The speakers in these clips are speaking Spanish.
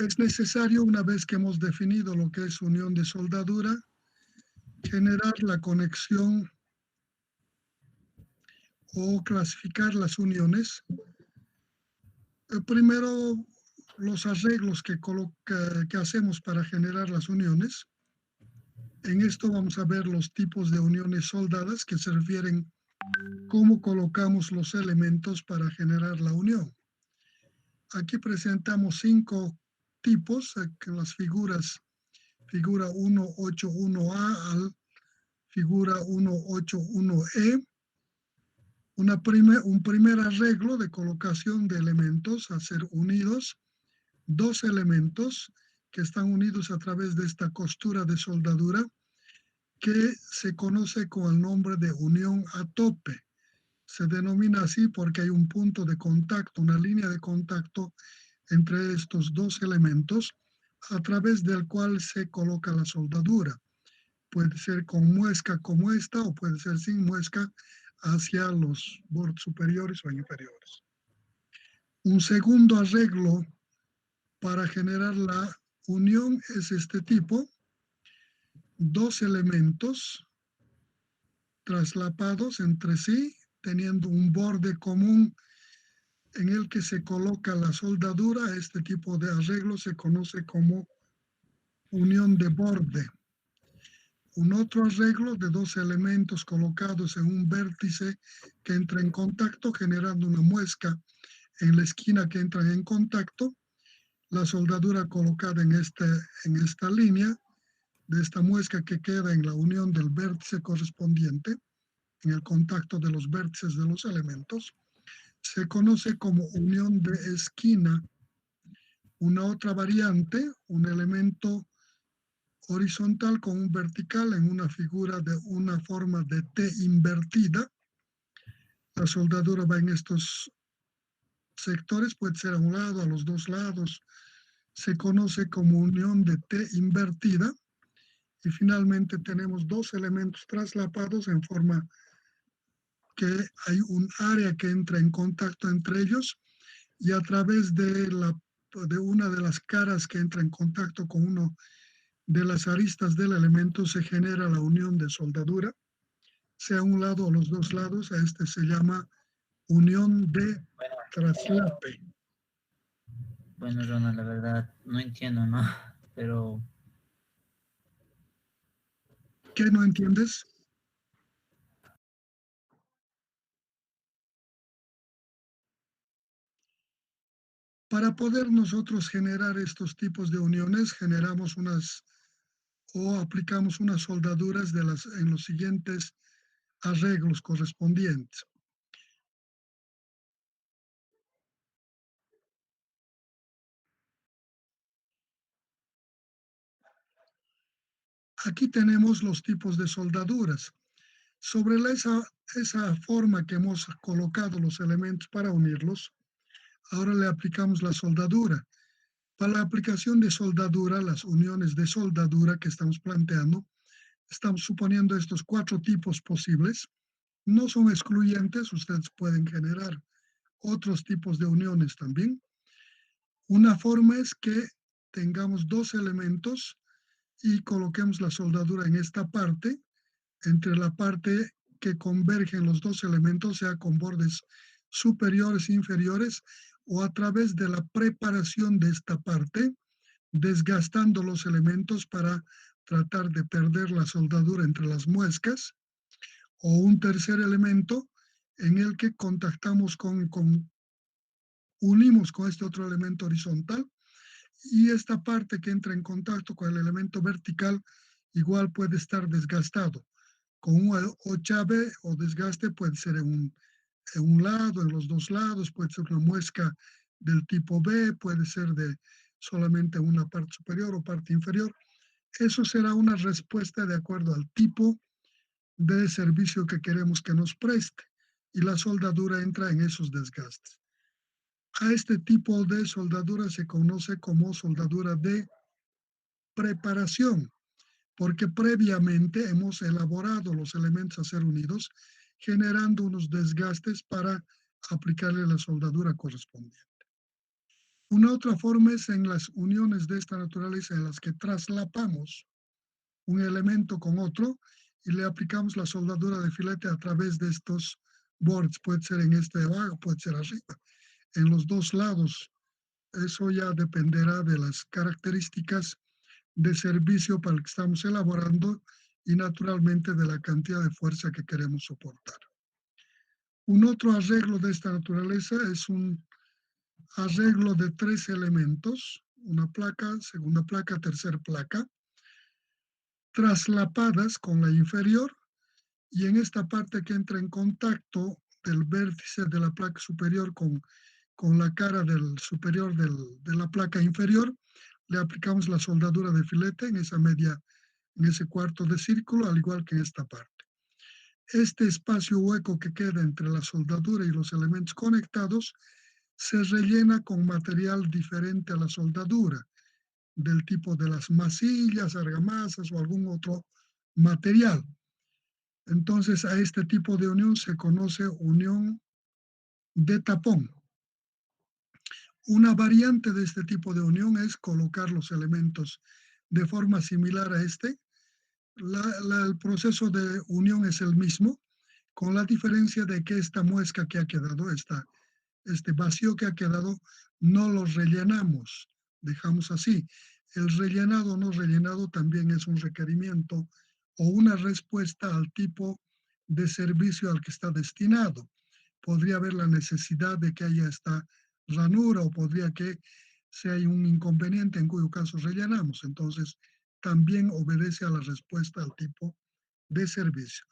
Es necesario, una vez que hemos definido lo que es unión de soldadura, generar la conexión o clasificar las uniones. Primero, los arreglos que hacemos para generar las uniones. En esto vamos a ver los tipos de uniones soldadas, que se refieren a cómo colocamos los elementos para generar la unión. Aquí presentamos 5 tipos, en las figuras, figura 181A al figura 181E. Un primer arreglo de colocación de elementos a ser unidos, 2 elementos que están unidos a través de esta costura de soldadura, que se conoce con el nombre de unión a tope. Se denomina así porque hay un punto de contacto, una línea de contacto entre estos 2 elementos, a través del cual se coloca la soldadura. Puede ser con muesca como esta, o puede ser sin muesca hacia los bordes superiores o inferiores. Un segundo arreglo para generar la unión es este tipo: 2 elementos traslapados entre sí, teniendo un borde común en el que se coloca la soldadura. Este tipo de arreglo se conoce como unión de borde. Un otro arreglo de 2 elementos colocados en un vértice que entra en contacto, generando una muesca en la esquina que entran en contacto. La soldadura colocada en esta línea, de esta muesca que queda en la unión del vértice correspondiente, en el contacto de los vértices de los elementos, se conoce como unión de esquina. Una otra variante, un elemento horizontal con un vertical en una figura de una forma de T invertida. La soldadura va en estos sectores, puede ser a un lado, a los 2 lados. Se conoce como unión de T invertida. Y finalmente tenemos 2 elementos traslapados en forma que hay un área que entra en contacto entre ellos, y a través de una de las caras que entra en contacto con uno de las aristas del elemento se genera la unión de soldadura, sea a un lado o los 2 lados. A este se llama unión de traslape. Bueno, Ronald, la verdad no entiendo, ¿no? Pero ¿Qué no entiendes? Para poder nosotros generar estos tipos de uniones, generamos o aplicamos unas soldaduras en los siguientes arreglos correspondientes. Aquí tenemos los tipos de soldaduras. Sobre esa forma que hemos colocado los elementos para unirlos, ahora le aplicamos la soldadura. Para la aplicación de soldadura, las uniones de soldadura que estamos planteando, estamos suponiendo estos 4 tipos posibles. No son excluyentes, ustedes pueden generar otros tipos de uniones también. Una forma es que tengamos 2 elementos y coloquemos la soldadura en esta parte, entre la parte que convergen los 2 elementos, sea con bordes superiores e inferiores, o a través de la preparación de esta parte, desgastando los elementos para tratar de perder la soldadura entre las muescas. O un tercer elemento en el que unimos con este otro elemento horizontal, y esta parte que entra en contacto con el elemento vertical igual puede estar desgastado. Con un ochave o desgaste puede ser en un lado, en los 2 lados, puede ser una muesca del tipo B, puede ser de solamente una parte superior o parte inferior. Eso será una respuesta de acuerdo al tipo de servicio que queremos que nos preste, y la soldadura entra en esos desgastes. A este tipo de soldadura se conoce como soldadura de preparación, porque previamente hemos elaborado los elementos a ser unidos, generando unos desgastes para aplicarle la soldadura correspondiente. Una otra forma es en las uniones de esta naturaleza en las que traslapamos un elemento con otro y le aplicamos la soldadura de filete a través de estos bordes. Puede ser en este de abajo, puede ser arriba, en los dos lados. Eso ya dependerá de las características de servicio para el que estamos elaborando y naturalmente de la cantidad de fuerza que queremos soportar. Un otro arreglo de esta naturaleza es un arreglo de 3 elementos, una placa, segunda placa, tercera placa, traslapadas con la inferior, y en esta parte que entra en contacto del vértice de la placa superior con la cara del superior de la placa inferior, le aplicamos la soldadura de filete en esa media, en ese cuarto de círculo, al igual que en esta parte. Este espacio hueco que queda entre la soldadura y los elementos conectados se rellena con material diferente a la soldadura, del tipo de las masillas, argamasas o algún otro material. Entonces, a este tipo de unión se conoce unión de tapón. Una variante de este tipo de unión es colocar los elementos de forma similar a este. El proceso de unión es el mismo, con la diferencia de que esta muesca que ha quedado, este vacío que ha quedado, no lo rellenamos, dejamos así. El rellenado o no rellenado también es un requerimiento o una respuesta al tipo de servicio al que está destinado. Podría haber la necesidad de que haya esta ranura o podría que sea un inconveniente en cuyo caso rellenamos. Entonces, también obedece a la respuesta al tipo de servicio.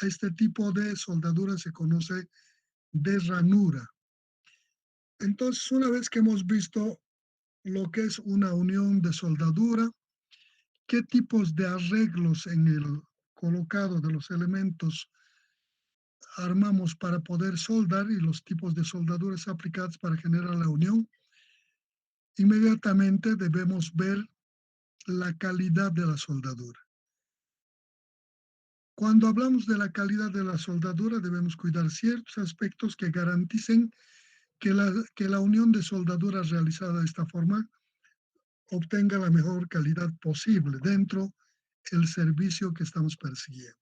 A este tipo de soldadura se conoce de ranura. Entonces, una vez que hemos visto lo que es una unión de soldadura, qué tipos de arreglos en el colocado de los elementos armamos para poder soldar y los tipos de soldaduras aplicadas para generar la unión, inmediatamente debemos ver la calidad de la soldadura. Cuando hablamos de la calidad de la soldadura, debemos cuidar ciertos aspectos que garanticen que la unión de soldadura realizada de esta forma obtenga la mejor calidad posible dentro del servicio que estamos persiguiendo.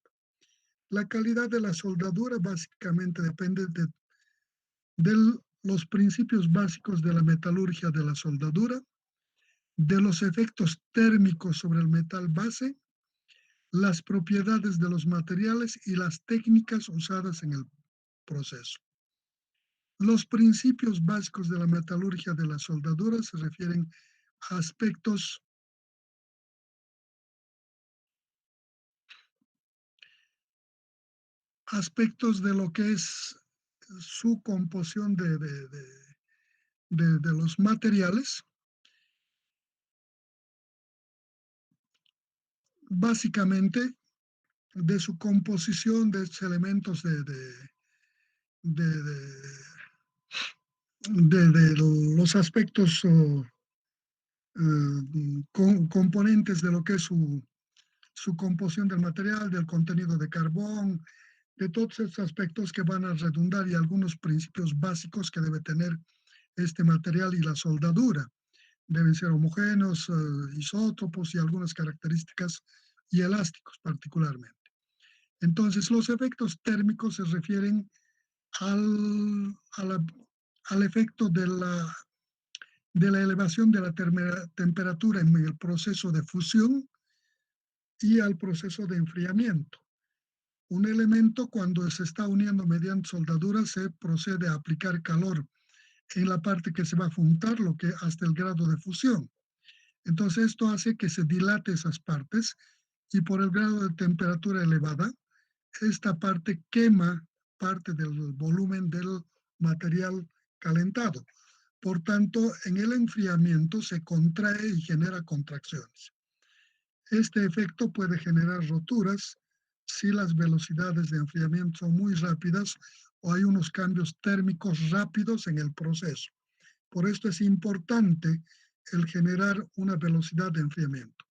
La calidad de la soldadura básicamente depende de los principios básicos de la metalurgia de la soldadura, de los efectos térmicos sobre el metal base, las propiedades de los materiales y las técnicas usadas en el proceso. Los principios básicos de la metalurgia de la soldadura se refieren a aspectos de lo que es su composición de los materiales, básicamente de su composición de estos elementos de los aspectos componentes de lo que es su composición del material, del contenido de carbón, de todos estos aspectos que van a redundar y algunos principios básicos que debe tener este material y la soldadura. Deben ser homogéneos, isótopos y algunas características y elásticos particularmente. Entonces, los efectos térmicos se refieren al efecto de la elevación de la temperatura en el proceso de fusión y al proceso de enfriamiento. Un elemento, cuando se está uniendo mediante soldadura, se procede a aplicar calor en la parte que se va a juntar, lo que hasta el grado de fusión. Entonces, esto hace que se dilate esas partes y por el grado de temperatura elevada, esta parte quema parte del volumen del material calentado. Por tanto, en el enfriamiento se contrae y genera contracciones. Este efecto puede generar roturas si las velocidades de enfriamiento son muy rápidas o hay unos cambios térmicos rápidos en el proceso. Por esto es importante el generar una velocidad de enfriamiento.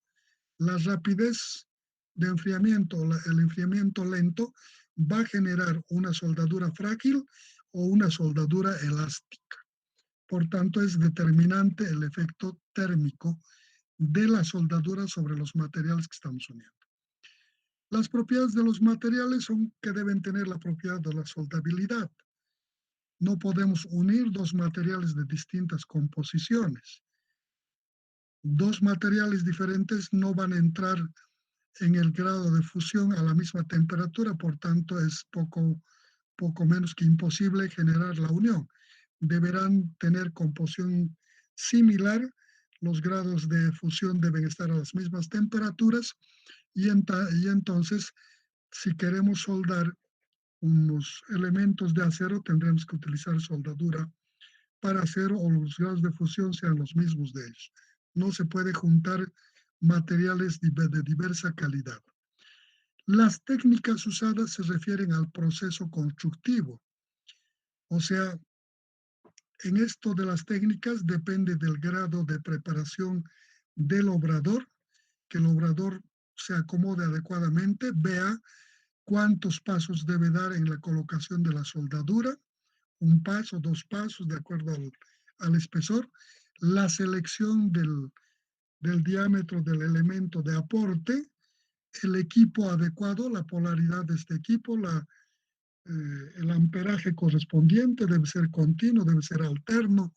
La rapidez de enfriamiento, el enfriamiento lento, va a generar una soldadura frágil o una soldadura elástica. Por tanto, es determinante el efecto térmico de la soldadura sobre los materiales que estamos uniendo. Las propiedades de los materiales son que deben tener la propiedad de la soldabilidad. No podemos unir dos materiales de distintas composiciones. Dos materiales diferentes no van a entrar en el grado de fusión a la misma temperatura, por tanto es poco menos que imposible generar la unión. Deberán tener composición similar, los grados de fusión deben estar a las mismas temperaturas y entonces si queremos soldar unos elementos de acero tendremos que utilizar soldadura para acero o los grados de fusión sean los mismos de ellos. No se puede juntar materiales de diversa calidad. Las técnicas usadas se refieren al proceso constructivo. O sea, en esto de las técnicas depende del grado de preparación del obrador, que el obrador se acomode adecuadamente, vea cuántos pasos debe dar en la colocación de la soldadura, un paso, dos pasos, de acuerdo al espesor, la selección del diámetro del elemento de aporte, el equipo adecuado, la polaridad de este equipo, el amperaje correspondiente debe ser continuo, debe ser alterno,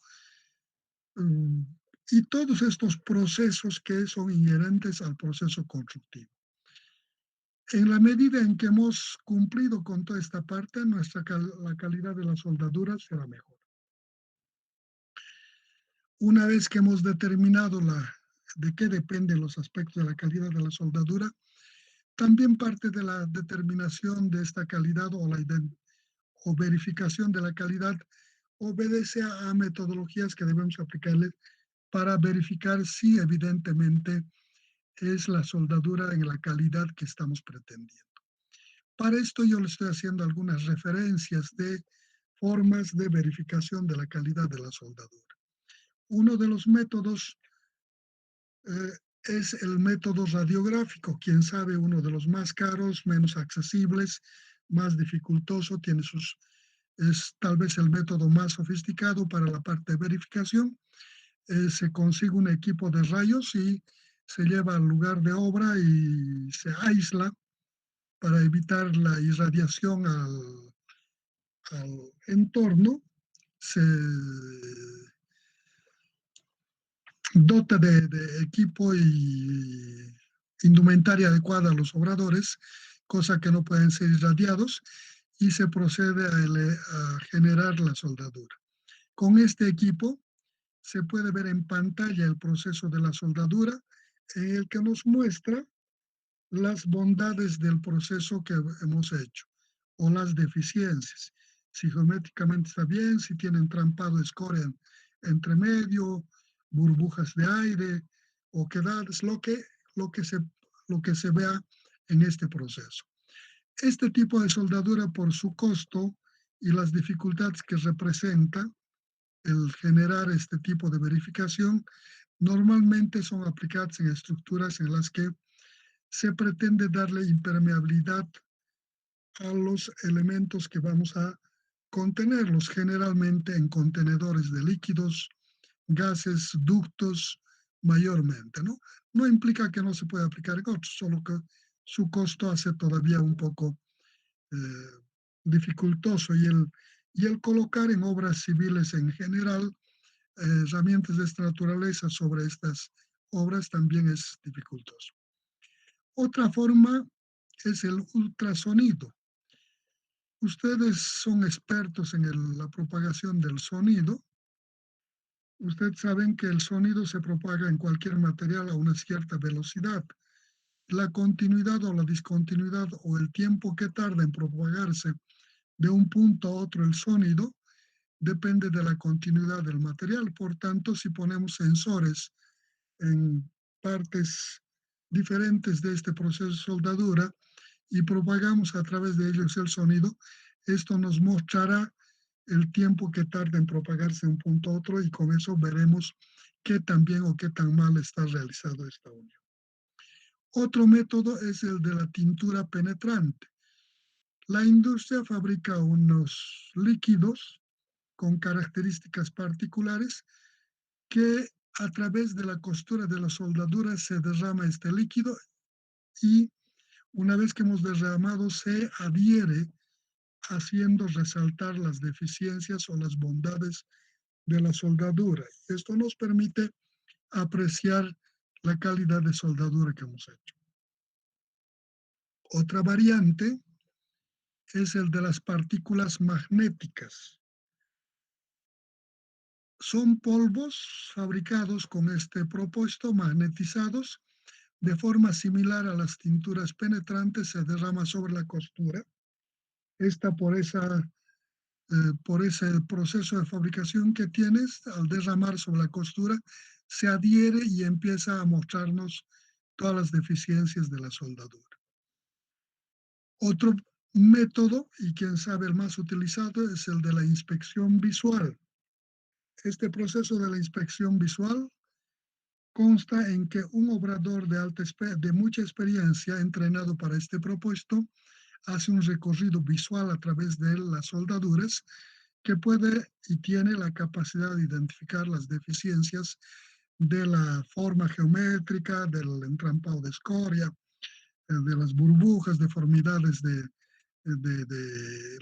y todos estos procesos que son inherentes al proceso constructivo. En la medida en que hemos cumplido con toda esta parte, la calidad de la soldadura será mejor. Una vez que hemos determinado de qué dependen los aspectos de la calidad de la soldadura, también parte de la determinación de esta calidad o verificación de la calidad obedece a metodologías que debemos aplicarle para verificar si evidentemente es la soldadura en la calidad que estamos pretendiendo. Para esto yo le estoy haciendo algunas referencias de formas de verificación de la calidad de la soldadura. Uno de los métodos es el método radiográfico, quién sabe, uno de los más caros, menos accesibles, más dificultoso, es tal vez el método más sofisticado para la parte de verificación. Se consigue un equipo de rayos y se lleva al lugar de obra y se aísla para evitar la irradiación al entorno. Se dota de equipo y indumentaria adecuada a los obradores, cosa que no pueden ser irradiados, y se procede a generar la soldadura. Con este equipo se puede ver en pantalla el proceso de la soldadura, en el que nos muestra las bondades del proceso que hemos hecho o las deficiencias. Si geométricamente está bien, si tiene entrampado de escoria entre medio, burbujas de aire, oquedades, lo que se vea en este proceso. Este tipo de soldadura, por su costo y las dificultades que representa el generar este tipo de verificación, normalmente son aplicadas en estructuras en las que se pretende darle impermeabilidad a los elementos que vamos a contenerlos, generalmente en contenedores de líquidos, gases, ductos, mayormente, ¿no? No implica que no se pueda aplicar en otros, solo que su costo hace todavía un poco dificultoso y el colocar en obras civiles en general herramientas de esta naturaleza sobre estas obras también es dificultoso. Otra forma es el ultrasonido. Ustedes son expertos en la propagación del sonido. Ustedes saben que el sonido se propaga en cualquier material a una cierta velocidad. La continuidad o la discontinuidad o el tiempo que tarda en propagarse de un punto a otro el sonido depende de la continuidad del material. Por tanto, si ponemos sensores en partes diferentes de este proceso de soldadura y propagamos a través de ellos el sonido, esto nos mostrará el tiempo que tarda en propagarse de un punto a otro y con eso veremos qué tan bien o qué tan mal está realizado esta unión. Otro método es el de la tintura penetrante. La industria fabrica unos líquidos con características particulares que a través de la costura de la soldadura se derrama este líquido y una vez que hemos derramado se adhiere haciendo resaltar las deficiencias o las bondades de la soldadura. Esto nos permite apreciar la calidad de soldadura que hemos hecho. Otra variante es el de las partículas magnéticas. Son polvos fabricados con este propósito, magnetizados, de forma similar a las tinturas penetrantes, se derrama sobre la costura. Esta por ese proceso de fabricación que tienes, al derramar sobre la costura, se adhiere y empieza a mostrarnos todas las deficiencias de la soldadura. Otro método, y quién sabe el más utilizado, es el de la inspección visual. Este proceso de la inspección visual consta en que un obrador de mucha experiencia, entrenado para este propósito, hace un recorrido visual a través de las soldaduras que puede y tiene la capacidad de identificar las deficiencias de la forma geométrica, del entrampado de escoria, de las burbujas, deformidades de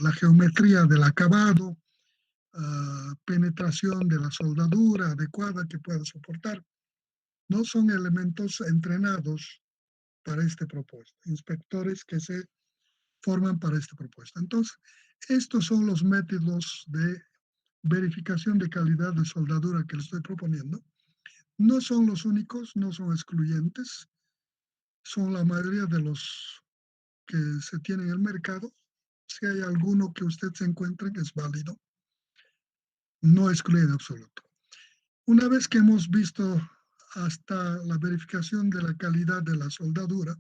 la geometría del acabado, penetración de la soldadura adecuada que pueda soportar. No son elementos entrenados para este propósito, inspectores que se forman para este propósito. Entonces, estos son los métodos de verificación de calidad de soldadura que le estoy proponiendo. No son los únicos, no son excluyentes, son la mayoría de los que se tienen en el mercado. Si hay alguno que usted se encuentre que es válido, no excluye en absoluto. Una vez que hemos visto hasta la verificación de la calidad de la soldadura,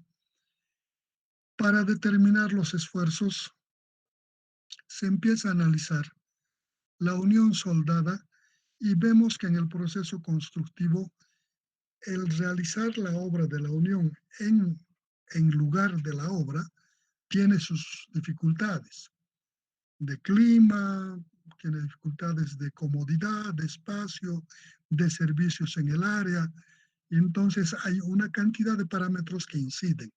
para determinar los esfuerzos, se empieza a analizar la unión soldada y vemos que en el proceso constructivo, el realizar la obra de la unión en lugar de la obra tiene sus dificultades de clima, tiene dificultades de comodidad, de espacio, de servicios en el área. Y entonces hay una cantidad de parámetros que inciden.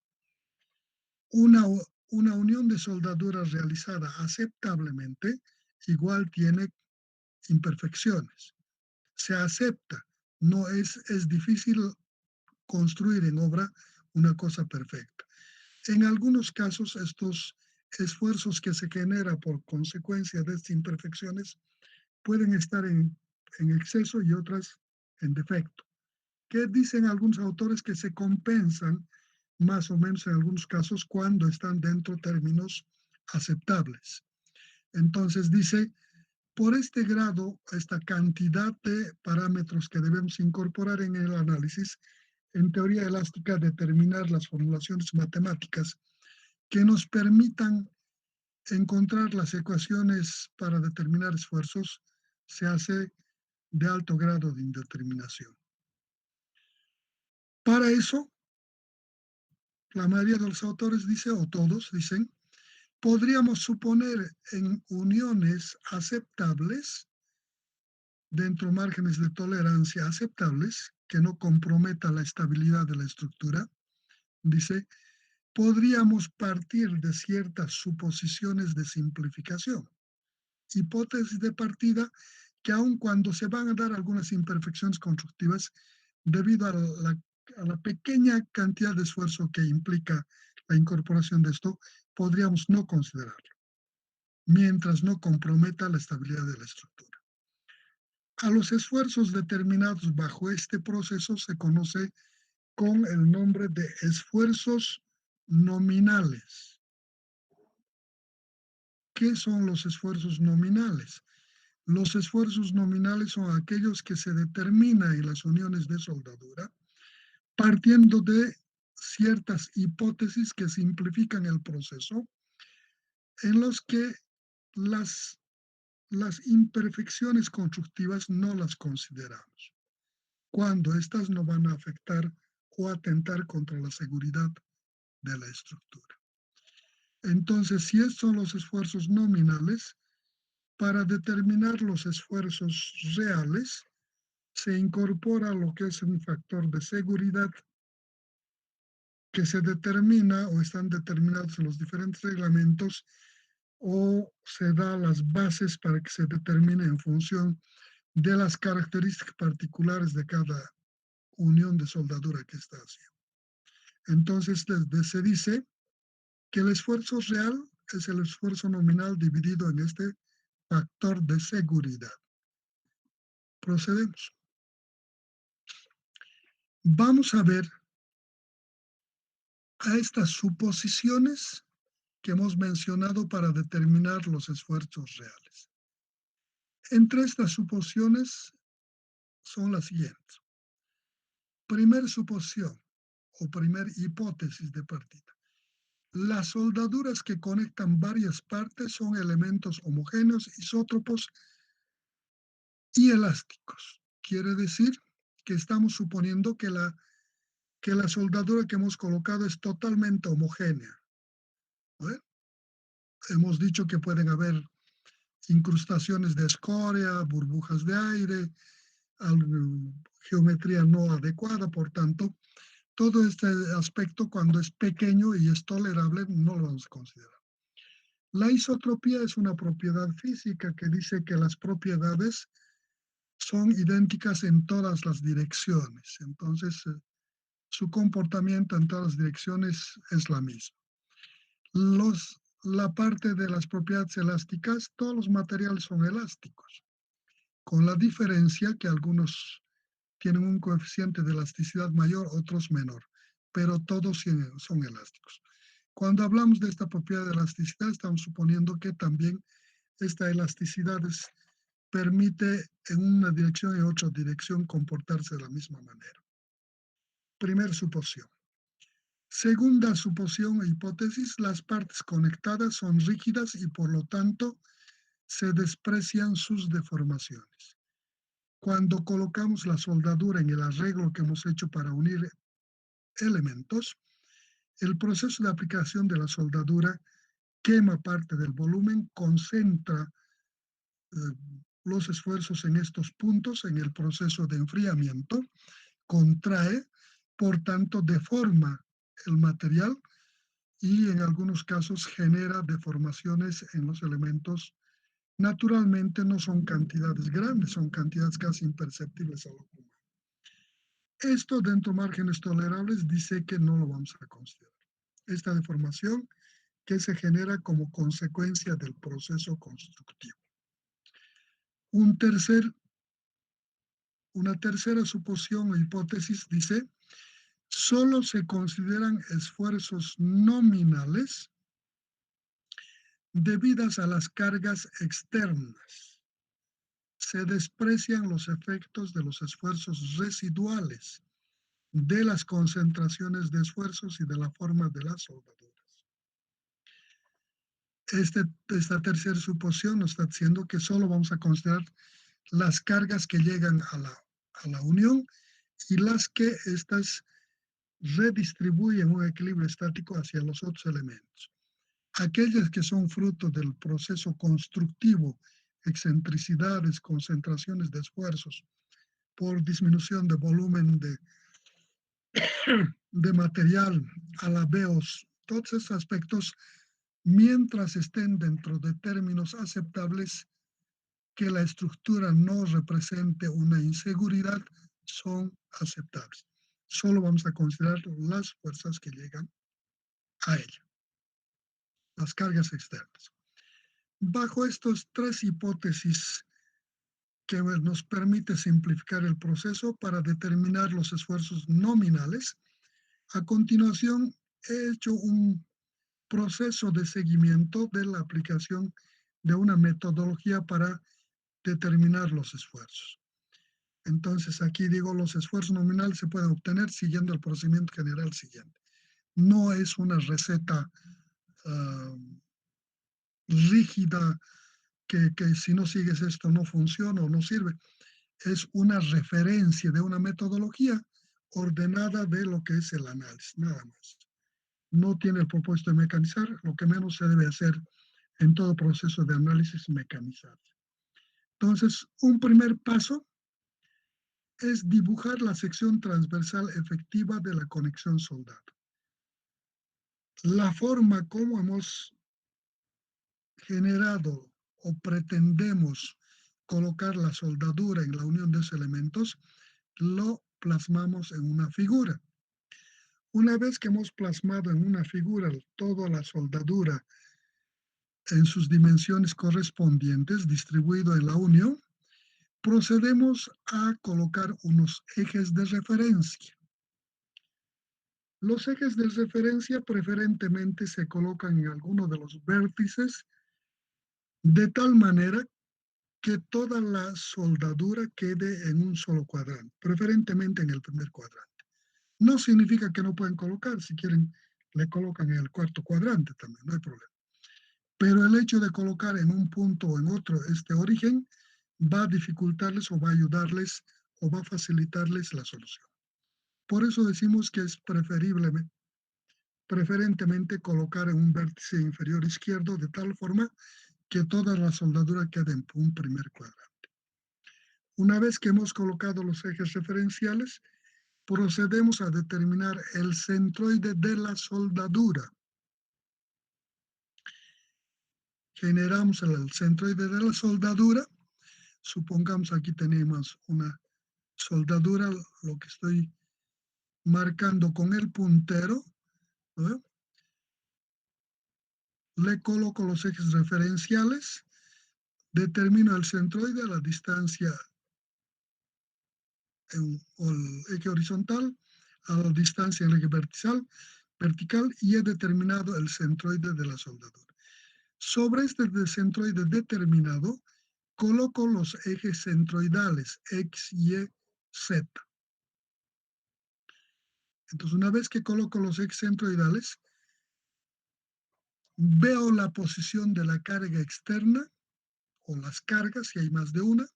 Una unión de soldadura realizada aceptablemente igual tiene imperfecciones. Se acepta, no es difícil construir en obra una cosa perfecta. En algunos casos, estos esfuerzos que se generan por consecuencia de estas imperfecciones pueden estar en exceso y otras en defecto. ¿Qué dicen algunos autores? Que se compensan más o menos en algunos casos cuando están dentro de términos aceptables. Entonces dice, por este grado, esta cantidad de parámetros que debemos incorporar en el análisis, en teoría elástica, determinar las formulaciones matemáticas que nos permitan encontrar las ecuaciones para determinar esfuerzos, se hace de alto grado de indeterminación. Para eso, la mayoría de los autores dice, o todos dicen, podríamos suponer en uniones aceptables, dentro de márgenes de tolerancia aceptables, que no comprometa la estabilidad de la estructura, dice, podríamos partir de ciertas suposiciones de simplificación. Hipótesis de partida que aun cuando se van a dar algunas imperfecciones constructivas, debido a la pequeña cantidad de esfuerzo que implica la incorporación de esto, podríamos no considerarlo, mientras no comprometa la estabilidad de la estructura. A los esfuerzos determinados bajo este proceso se conoce con el nombre de esfuerzos nominales. ¿Qué son los esfuerzos nominales? Los esfuerzos nominales son aquellos que se determinan en las uniones de soldadura partiendo de ciertas hipótesis que simplifican el proceso, en los que las imperfecciones constructivas no las consideramos, cuando estas no van a afectar o atentar contra la seguridad de la estructura. Entonces, si estos son los esfuerzos nominales, para determinar los esfuerzos reales, se incorpora lo que es un factor de seguridad que se determina o están determinados en los diferentes reglamentos o se da las bases para que se determine en función de las características particulares de cada unión de soldadura que está haciendo. Entonces, se dice que el esfuerzo real es el esfuerzo nominal dividido en este factor de seguridad. Procedemos. Vamos a ver a estas suposiciones que hemos mencionado para determinar los esfuerzos reales. Entre estas suposiciones son las siguientes. Primer suposición o primer hipótesis de partida. Las soldaduras que conectan varias partes son elementos homogéneos, isótropos y elásticos. Quiere decir que estamos suponiendo que la soldadura que hemos colocado es totalmente homogénea. ¿No? Hemos dicho que pueden haber incrustaciones de escoria, burbujas de aire, geometría no adecuada, por tanto, todo este aspecto cuando es pequeño y es tolerable no lo vamos a considerar. La isotropía es una propiedad física que dice que las propiedades son idénticas en todas las direcciones, entonces su comportamiento en todas las direcciones es la misma. La parte de las propiedades elásticas, todos los materiales son elásticos, con la diferencia que algunos tienen un coeficiente de elasticidad mayor, otros menor, pero todos son elásticos. Cuando hablamos de esta propiedad de elasticidad, estamos suponiendo que también esta elasticidad permite en una dirección y en otra dirección comportarse de la misma manera. Primera suposición. Segunda suposición o hipótesis, las partes conectadas son rígidas y por lo tanto se desprecian sus deformaciones. Cuando colocamos la soldadura en el arreglo que hemos hecho para unir elementos, el proceso de aplicación de la soldadura quema parte del volumen, concentra los esfuerzos en estos puntos, en el proceso de enfriamiento, contrae, por tanto deforma el material y en algunos casos genera deformaciones en los elementos. Naturalmente no son cantidades grandes, son cantidades casi imperceptibles al ojo humano. Esto dentro de márgenes tolerables dice que no lo vamos a considerar. Esta deformación que se genera como consecuencia del proceso constructivo. Una tercera suposición o hipótesis dice, solo se consideran esfuerzos nominales debidas a las cargas externas. Se desprecian los efectos de los esfuerzos residuales, de las concentraciones de esfuerzos y de la forma de las soldaduras. Esta tercera suposición nos está diciendo que solo vamos a considerar las cargas que llegan a la unión y las que estas redistribuyen un equilibrio estático hacia los otros elementos. Aquellas que son fruto del proceso constructivo, excentricidades, concentraciones de esfuerzos por disminución de volumen de material, alabeos, todos esos aspectos, mientras estén dentro de términos aceptables, que la estructura no represente una inseguridad, son aceptables. Solo vamos a considerar las fuerzas que llegan a ella, las cargas externas. Bajo estas tres hipótesis que nos permite simplificar el proceso para determinar los esfuerzos nominales, a continuación he hecho un proceso de seguimiento de la aplicación de una metodología para determinar los esfuerzos. Entonces aquí digo, los esfuerzos nominales se pueden obtener siguiendo el procedimiento general siguiente. No es una receta rígida que si no sigues esto no funciona o no sirve. Es una referencia de una metodología ordenada de lo que es el análisis, nada más. No tiene el propósito de mecanizar, lo que menos se debe hacer en todo proceso de análisis, mecanizarse. Entonces, un primer paso es dibujar la sección transversal efectiva de la conexión soldado. La forma como hemos generado o pretendemos colocar la soldadura en la unión de esos elementos, lo plasmamos en una figura. Una vez que hemos plasmado en una figura toda la soldadura en sus dimensiones correspondientes, distribuido en la unión, procedemos a colocar unos ejes de referencia. Los ejes de referencia preferentemente se colocan en alguno de los vértices de tal manera que toda la soldadura quede en un solo cuadrante, preferentemente en el primer cuadrante. No significa que no pueden colocar, si quieren le colocan en el cuarto cuadrante también, no hay problema. Pero el hecho de colocar en un punto o en otro este origen va a dificultarles o va a ayudarles o va a facilitarles la solución. Por eso decimos que es preferentemente colocar en un vértice inferior izquierdo de tal forma que toda la soldadura quede en un primer cuadrante. Una vez que hemos colocado los ejes referenciales, procedemos a determinar el centroide de la soldadura. Generamos el centroide de la soldadura. Supongamos aquí tenemos una soldadura, lo que estoy marcando con el puntero, ¿no? Le coloco los ejes referenciales, determino el centroide a la distancia o el eje horizontal, a la distancia en el eje vertical y he determinado el centroide de la soldadura. Sobre este centroide determinado, coloco los ejes centroidales X, Y, Z. Entonces, una vez que coloco los ejes centroidales, veo la posición de la carga externa o las cargas, si hay más de una,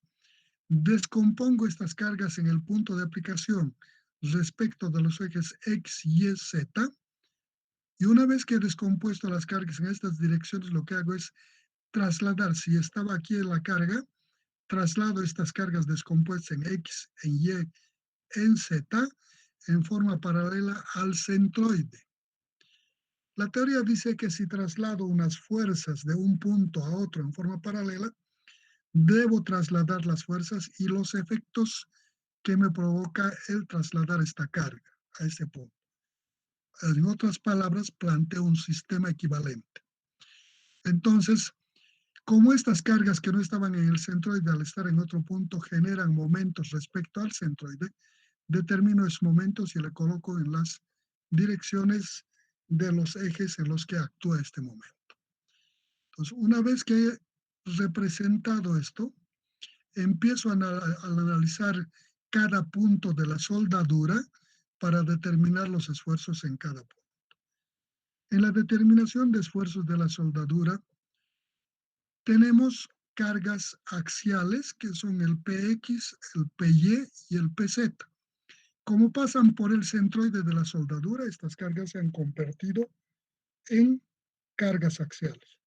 descompongo estas cargas en el punto de aplicación respecto de los ejes X, Y, Z, y una vez que he descompuesto las cargas en estas direcciones, lo que hago es trasladar, si estaba aquí en la carga, traslado estas cargas descompuestas en X, en Y, en Z, en forma paralela al centroide. La teoría dice que si traslado unas fuerzas de un punto a otro en forma paralela, debo trasladar las fuerzas y los efectos que me provoca el trasladar esta carga a ese punto. En otras palabras, planteo un sistema equivalente. Entonces, como estas cargas que no estaban en el centroide al estar en otro punto generan momentos respecto al centroide, determino esos momentos y le coloco en las direcciones de los ejes en los que actúa este momento. Entonces, una vez que he representado esto, empiezo a analizar cada punto de la soldadura para determinar los esfuerzos en cada punto. En la determinación de esfuerzos de la soldadura, tenemos cargas axiales, que son el PX, el PY y el PZ. Como pasan por el centroide de la soldadura, estas cargas se han convertido en cargas axiales.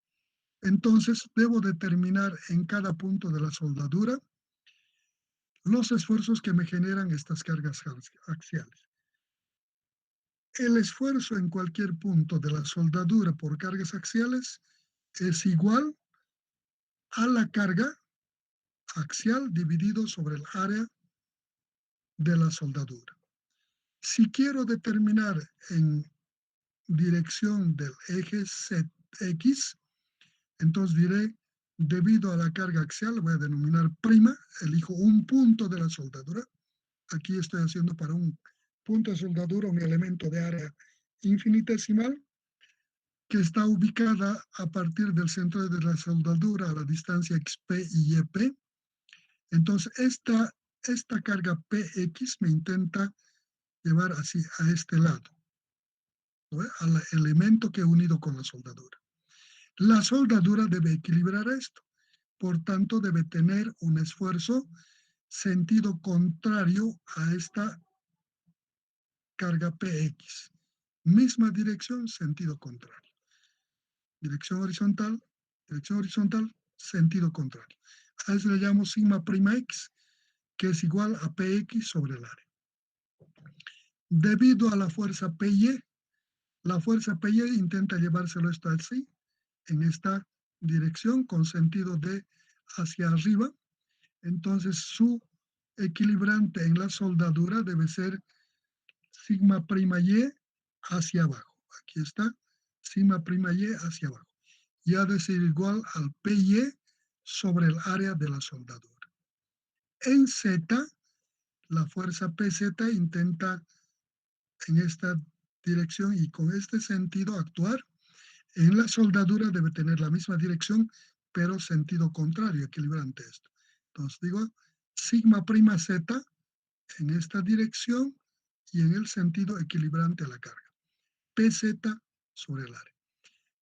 Entonces, debo determinar en cada punto de la soldadura los esfuerzos que me generan estas cargas axiales. El esfuerzo en cualquier punto de la soldadura por cargas axiales es igual a la carga axial dividido sobre el área de la soldadura. Si quiero determinar en dirección del eje ZX, entonces diré, debido a la carga axial, voy a denominar prima, elijo un punto de la soldadura. Aquí estoy haciendo para un punto de soldadura un elemento de área infinitesimal que está ubicada a partir del centro de la soldadura a la distancia XP y YP. Entonces, esta carga PX me intenta llevar así a este lado, ¿no? Al elemento que he unido con la soldadura. La soldadura debe equilibrar esto, por tanto debe tener un esfuerzo sentido contrario a esta carga PX. Misma dirección, sentido contrario. Dirección horizontal, sentido contrario. A eso le llamo sigma prima x, que es igual a px sobre el área. Debido a la fuerza PY, la fuerza PY intenta llevárselo esto así, en esta dirección, con sentido de hacia arriba. Entonces su equilibrante en la soldadura debe ser sigma prima y hacia abajo. Aquí está, sigma prima y hacia abajo. Y ha de ser igual al PY sobre el área de la soldadura. En Z, la fuerza PZ intenta en esta dirección y con este sentido actuar. En la soldadura debe tener la misma dirección, pero sentido contrario, equilibrante esto. Entonces digo, sigma prima Z en esta dirección y en el sentido equilibrante a la carga. PZ sobre el área.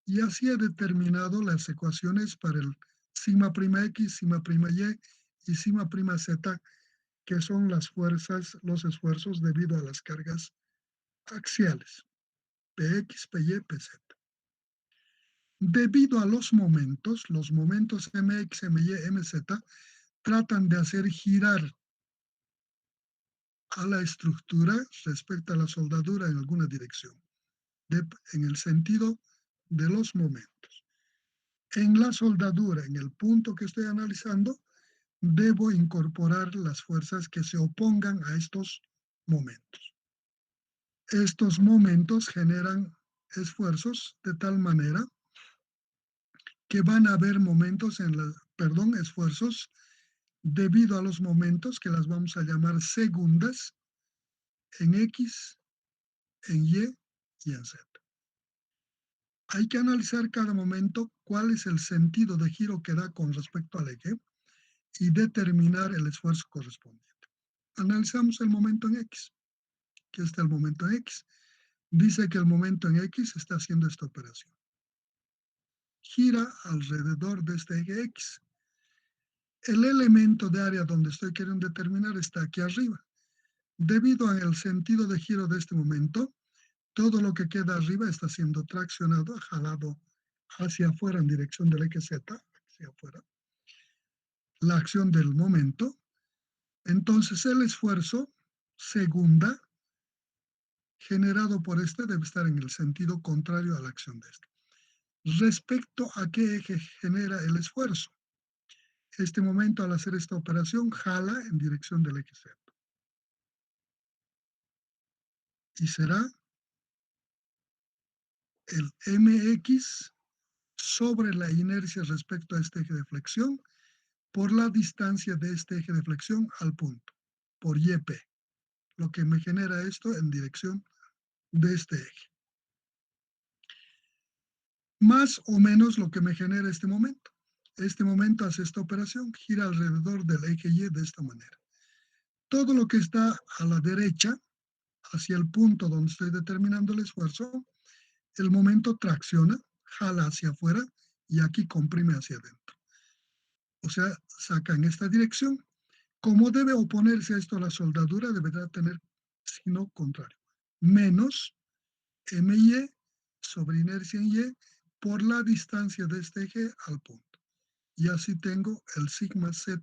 Y así he determinado las ecuaciones para el sigma prima X, sigma prima Y sigma prima Z, que son las fuerzas, los esfuerzos debido a las cargas axiales, Px, Py, Pz. Debido a los momentos Mx, My, Mz, tratan de hacer girar a la estructura respecto a la soldadura en alguna dirección, en el sentido de los momentos. En la soldadura, en el punto que estoy analizando, debo incorporar las fuerzas que se opongan a estos momentos. Estos momentos generan esfuerzos de tal manera que van a haber momentos esfuerzos debido a los momentos que las vamos a llamar segundas en X, en Y y en Z. Hay que analizar cada momento cuál es el sentido de giro que da con respecto al eje y determinar el esfuerzo correspondiente. Analizamos el momento en X. Aquí está el momento en X. Dice que el momento en X está haciendo esta operación. Gira alrededor de este eje X. El elemento de área donde estoy queriendo determinar está aquí arriba. Debido al sentido de giro de este momento, todo lo que queda arriba está siendo traccionado, jalado hacia afuera en dirección del eje Z, hacia afuera. La acción del momento. Entonces el esfuerzo segunda generado por este debe estar en el sentido contrario a la acción de este. Respecto a qué eje genera el esfuerzo. Este momento al hacer esta operación jala en dirección del eje Z. Y será el mx sobre la inercia respecto a este eje de flexión por la distancia de este eje de flexión al punto, por YP, lo que me genera esto en dirección de este eje. Más o menos lo que me genera este momento. Este momento hace esta operación, gira alrededor del eje Y de esta manera. Todo lo que está a la derecha, hacia el punto donde estoy determinando el esfuerzo, el momento tracciona, jala hacia afuera y aquí comprime hacia adentro. O sea, saca en esta dirección. Como debe oponerse a esto la soldadura, deberá tener signo contrario. Menos MY sobre inercia en Y por la distancia de este eje al punto. Y así tengo el sigma Z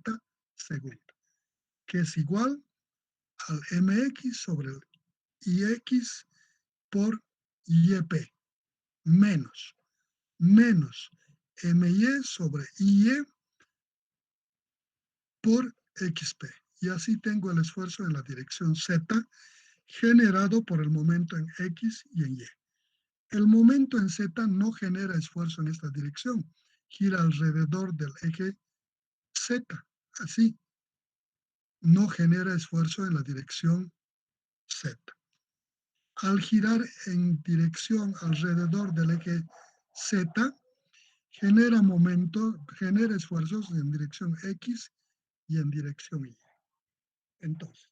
segunda, que es igual al MX sobre el IX por YP, menos MY sobre IE por XP. Y así tengo el esfuerzo en la dirección Z generado por el momento en X y en Y. El momento en Z no genera esfuerzo en esta dirección, gira alrededor del eje Z, así. No genera esfuerzo en la dirección Z. Al girar en dirección alrededor del eje Z, genera esfuerzos en dirección X y en dirección Y. Entonces,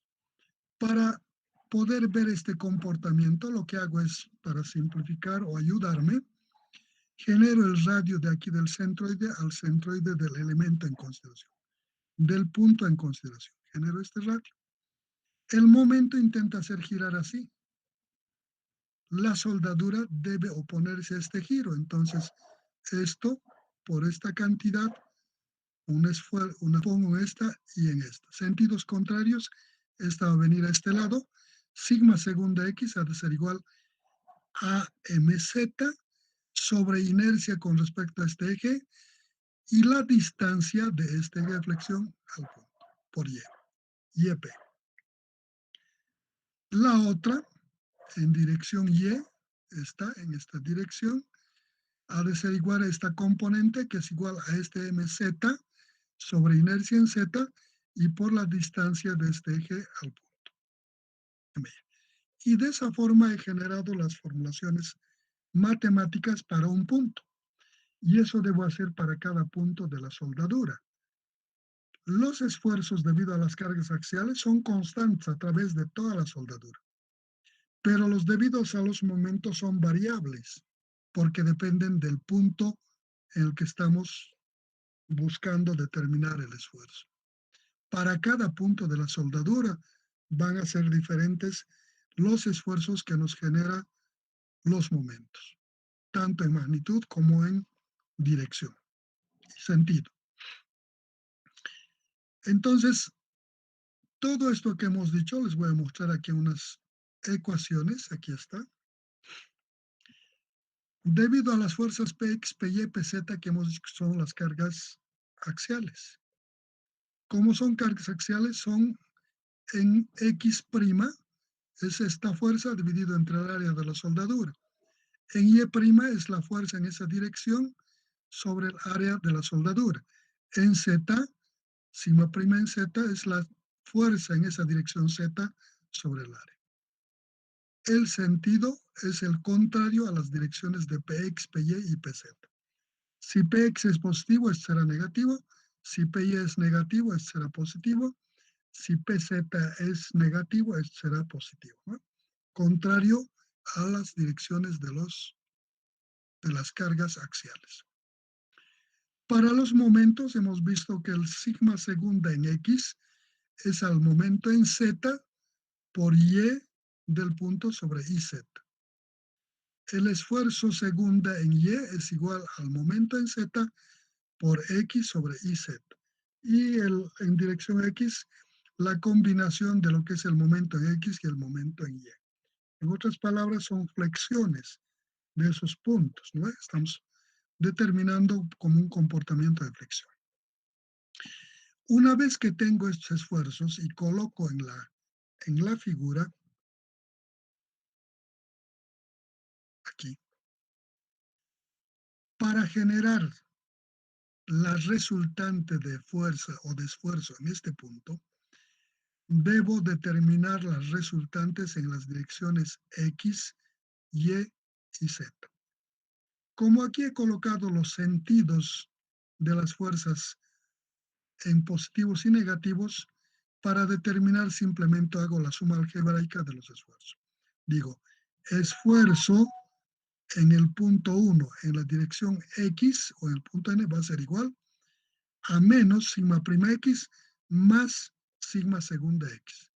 para poder ver este comportamiento, lo que hago es, para simplificar o ayudarme, genero el radio de aquí del centroide al centroide del elemento en consideración, del punto en consideración. Genero este radio. El momento intenta hacer girar así. La soldadura debe oponerse a este giro. Entonces, esto, por esta cantidad, una pongo en esta y en esta. Sentidos contrarios, esta va a venir a este lado. Sigma segunda X ha de ser igual a mz sobre inercia con respecto a este eje y la distancia de este eje de flexión al punto, por Y, YP. La otra, en dirección Y, está en esta dirección, ha de ser igual a esta componente que es igual a este mz sobre inercia en z y por la distancia de este eje al punto. Y de esa forma he generado las formulaciones matemáticas para un punto. Y eso debo hacer para cada punto de la soldadura. Los esfuerzos debido a las cargas axiales son constantes a través de toda la soldadura. Pero los debidos a los momentos son variables porque dependen del punto en el que estamos buscando determinar el esfuerzo. Para cada punto de la soldadura van a ser diferentes los esfuerzos que nos genera los momentos, tanto en magnitud como en dirección y sentido. Entonces, todo esto que hemos dicho, les voy a mostrar aquí unas ecuaciones, aquí está. Debido a las fuerzas Px, Py, Pz que hemos dicho que son las cargas axiales. ¿Cómo son cargas axiales? Son en X', es esta fuerza dividido entre el área de la soldadura. En Y' es la fuerza en esa dirección sobre el área de la soldadura. En Z, sigma prima en Z es la fuerza en esa dirección Z sobre el área. El sentido es el contrario a las direcciones de Px, Py y Pz. Si Px es positivo, esto será negativo. Si Py es negativo, esto será positivo. Si Pz es negativo, esto será positivo, ¿no? Contrario a las direcciones de las cargas axiales. Para los momentos hemos visto que el sigma segunda en X es al momento en Z por Y del punto sobre IZ. El esfuerzo segunda en Y es igual al momento en Z por X sobre IZ. Y en dirección X, la combinación de lo que es el momento en X y el momento en Y. En otras palabras, son flexiones de esos puntos, ¿no? Estamos determinando como un comportamiento de flexión. Una vez que tengo estos esfuerzos y coloco en la figura, aquí, para generar la resultante de fuerza o de esfuerzo en este punto, debo determinar las resultantes en las direcciones X, Y y Z. Como aquí he colocado los sentidos de las fuerzas en positivos y negativos, para determinar simplemente hago la suma algebraica de los esfuerzos. Digo, esfuerzo en el punto 1 en la dirección X o en el punto N va a ser igual a menos sigma prima X más sigma segunda X.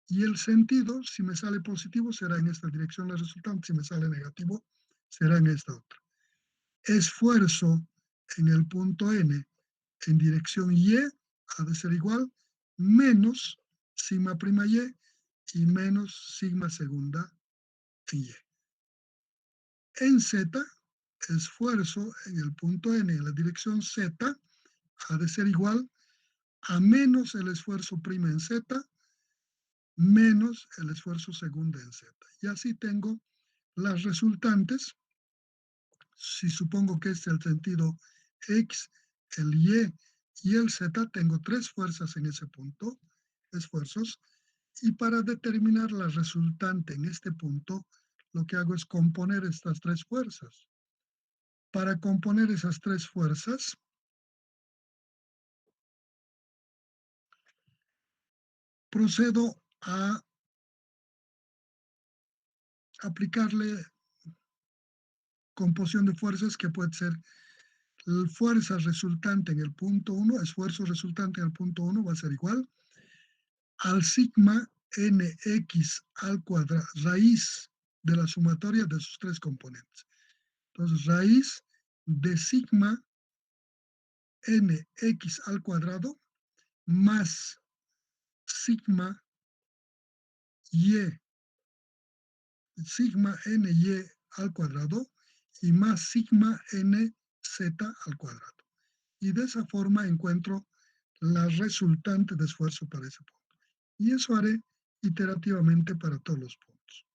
Y el sentido, si me sale positivo, será en esta dirección la resultante. Si me sale negativo, será en esta otra. Esfuerzo en el punto N en dirección Y ha de ser igual menos sigma prima y menos sigma segunda en Y. En Z, esfuerzo en el punto N en la dirección Z ha de ser igual a menos el esfuerzo prima en Z menos el esfuerzo segunda en Z. Y así tengo las resultantes. Si supongo que este es el sentido X, el Y y el Z, tengo tres fuerzas en ese punto, esfuerzos, y para determinar la resultante en este punto, lo que hago es componer estas tres fuerzas. Para componer esas tres fuerzas, procedo a aplicarle composición de fuerzas que puede ser fuerza resultante en el punto 1, esfuerzo resultante en el punto 1 va a ser igual al sigma nx al cuadrado, raíz de la sumatoria de sus tres componentes. Entonces, raíz de sigma nx al cuadrado más sigma y, sigma ny al cuadrado y más sigma nz al cuadrado. Y de esa forma encuentro la resultante de esfuerzo para ese punto. Y eso haré iterativamente para todos los puntos.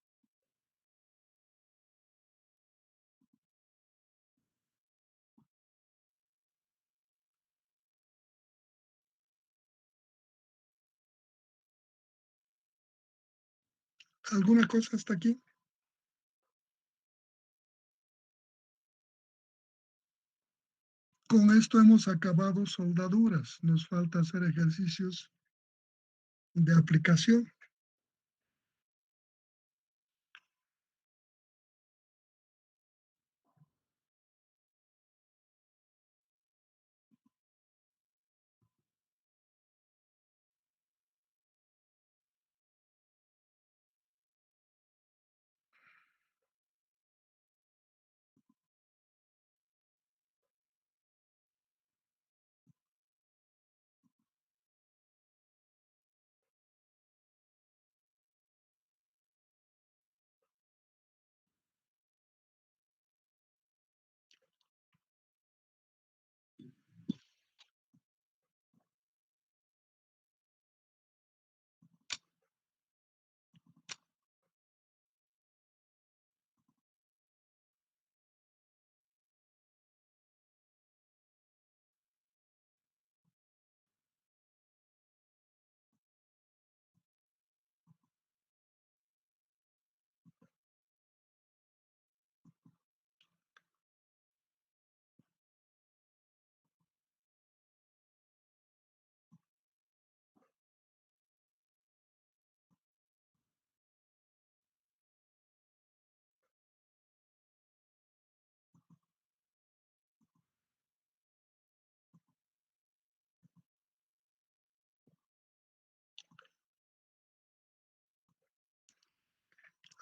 ¿Alguna cosa hasta aquí? Con esto hemos acabado soldaduras. Nos falta hacer ejercicios de aplicación.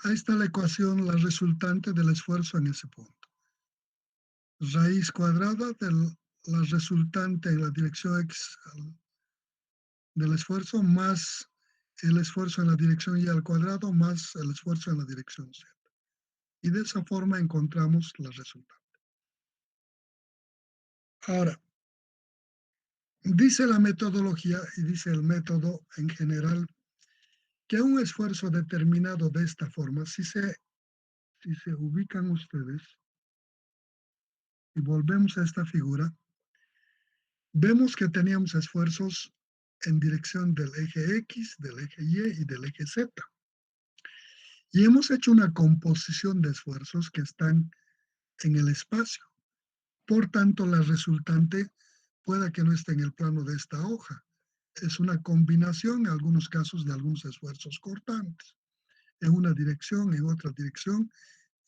Ahí está la ecuación, la resultante del esfuerzo en ese punto. Raíz cuadrada de la resultante en la dirección x del esfuerzo más el esfuerzo en la dirección y al cuadrado más el esfuerzo en la dirección z. Y de esa forma encontramos la resultante. Ahora, dice la metodología y dice el método en general que un esfuerzo determinado de esta forma, si se ubican ustedes y volvemos a esta figura, vemos que teníamos esfuerzos en dirección del eje X, del eje Y y del eje Z. Y hemos hecho una composición de esfuerzos que están en el espacio. Por tanto, la resultante pueda que no esté en el plano de esta hoja. Es una combinación, en algunos casos, de algunos esfuerzos cortantes, en una dirección, en otra dirección,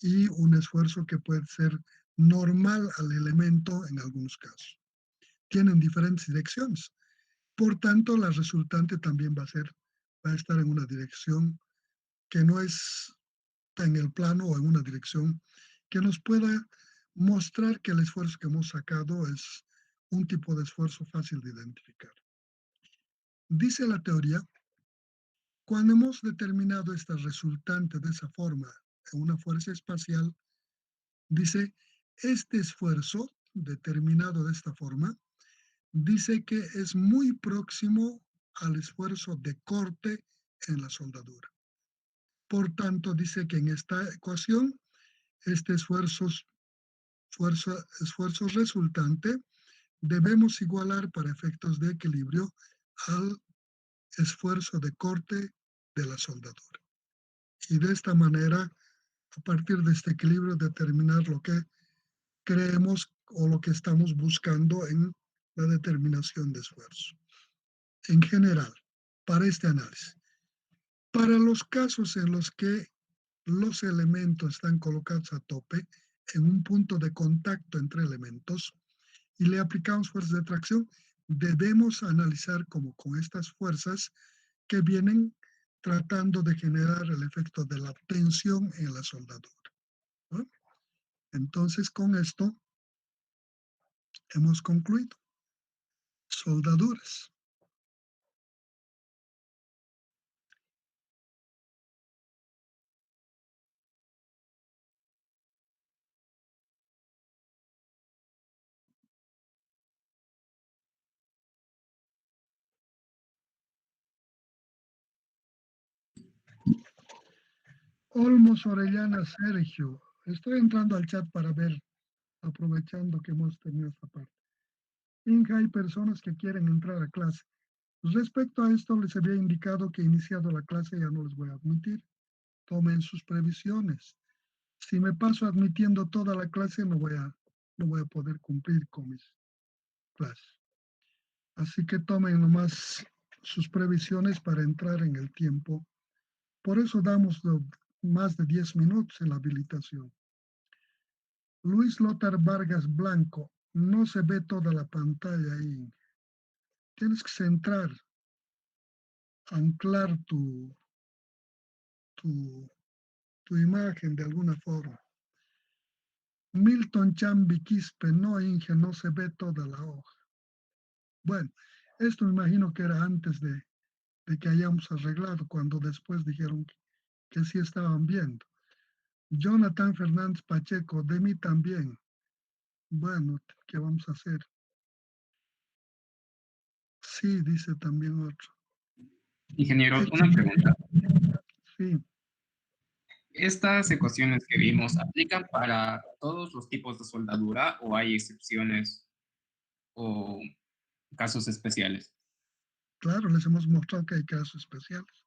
y un esfuerzo que puede ser normal al elemento en algunos casos. Tienen diferentes direcciones. Por tanto, la resultante también va a estar en una dirección que no es en el plano o en una dirección que nos pueda mostrar que el esfuerzo que hemos sacado es un tipo de esfuerzo fácil de identificar. Dice la teoría, cuando hemos determinado esta resultante de esa forma en una fuerza espacial, dice, este esfuerzo determinado de esta forma, dice que es muy próximo al esfuerzo de corte en la soldadura. Por tanto, dice que en esta ecuación, este esfuerzo resultante debemos igualar para efectos de equilibrio al esfuerzo de corte de la soldadura. Y de esta manera, a partir de este equilibrio, determinar lo que creemos o lo que estamos buscando en la determinación de esfuerzo. En general, para este análisis. Para los casos en los que los elementos están colocados a tope en un punto de contacto entre elementos y le aplicamos fuerzas de tracción, debemos analizar como con estas fuerzas que vienen tratando de generar el efecto de la tensión en la soldadura, ¿no? Entonces, con esto hemos concluido. soldaduras. Olmos Orellana Sergio. Estoy entrando al chat para ver, aprovechando que hemos tenido esta parte. Inca, hay personas que quieren entrar a clase. Respecto a esto, les había indicado que iniciado la clase ya no les voy a admitir. Tomen sus previsiones. Si me paso admitiendo toda la clase, no voy a poder cumplir con mis clases. Así que tomen nomás sus previsiones para entrar en el tiempo. Por eso damos más de 10 minutos en la habilitación. Luis Lothar Vargas Blanco, no se ve toda la pantalla ahí. Tienes que centrar, anclar tu, tu imagen de alguna forma. Milton Chambi Quispe, no, Inge, no se ve toda la hoja. Bueno, esto me imagino que era antes de que hayamos arreglado, cuando después dijeron que sí estaban viendo. Jonathan Fernández Pacheco, de mí también. Bueno, ¿qué vamos a hacer? Sí, dice también otro. Ingeniero, una pregunta. Sí, ¿Estas ecuaciones que vimos aplican para todos los tipos de soldadura o hay excepciones o casos especiales? claro, les hemos mostrado que hay casos especiales.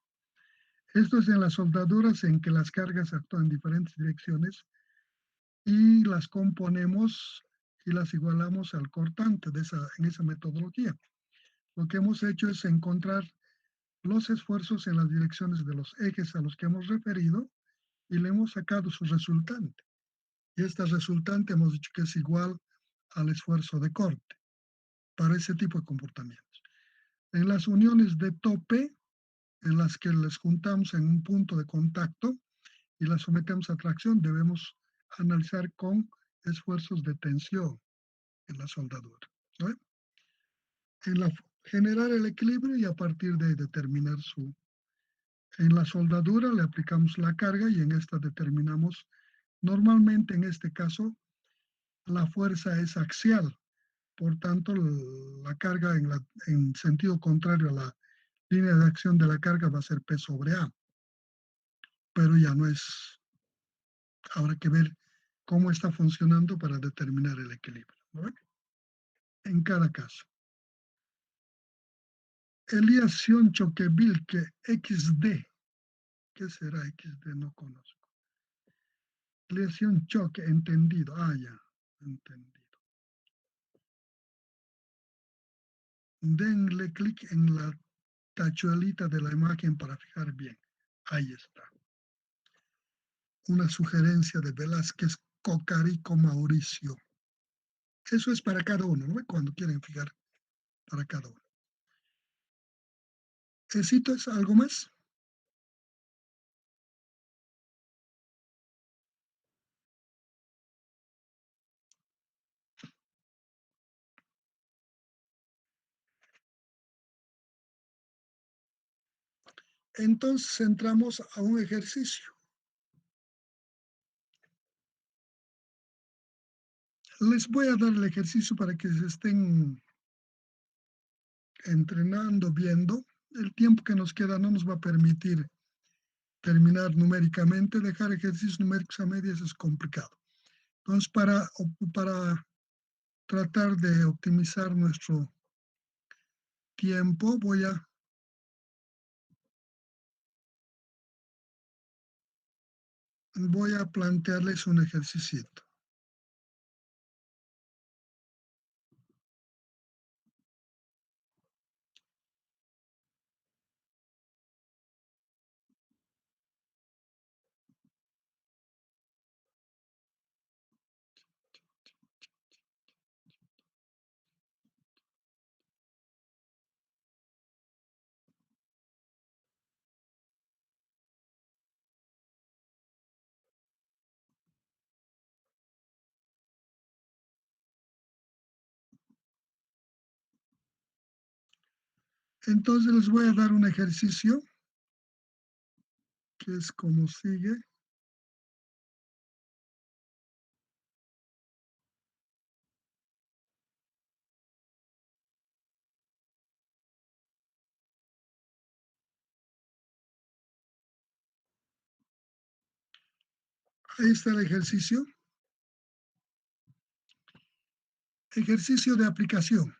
Esto es en las soldaduras en que las cargas actúan en diferentes direcciones y las componemos y las igualamos al cortante en esa metodología. Lo que hemos hecho es encontrar los esfuerzos en las direcciones de los ejes a los que hemos referido y le hemos sacado su resultante. Y esta resultante hemos dicho que es igual al esfuerzo de corte para ese tipo de comportamientos. En las uniones de tope, en las que les juntamos en un punto de contacto y las sometemos a tracción, debemos analizar con esfuerzos de tensión en la soldadura, ¿no? Generar el equilibrio y a partir de determinar en la soldadura le aplicamos la carga y en esta determinamos, normalmente en este caso, la fuerza es axial, por tanto la carga en sentido contrario a la línea de acción de la carga va a ser P sobre A, pero ya no es, habrá que ver cómo está funcionando para determinar el equilibrio, ¿no? En cada caso. Elías Sioncho Vilke XD. ¿Qué será XD? No conozco. Elías Sioncho, entendido. Ah, ya, entendido. Denle clic en la tachuelita de la imagen para fijar bien. Ahí está. Una sugerencia de Velázquez Cocarico Mauricio. Eso es para cada uno, ¿no? Cuando quieren fijar para cada uno. ¿Necesitas algo más? Entonces entramos a un ejercicio. Les voy a dar el ejercicio para que se estén entrenando, viendo. El tiempo que nos queda no nos va a permitir terminar numéricamente. Dejar ejercicios numéricos a medias es complicado. Entonces, para tratar de optimizar nuestro tiempo, voy a plantearles un ejercicio. Entonces les voy a dar un ejercicio que es como sigue. Ahí está el ejercicio. Ejercicio de aplicación.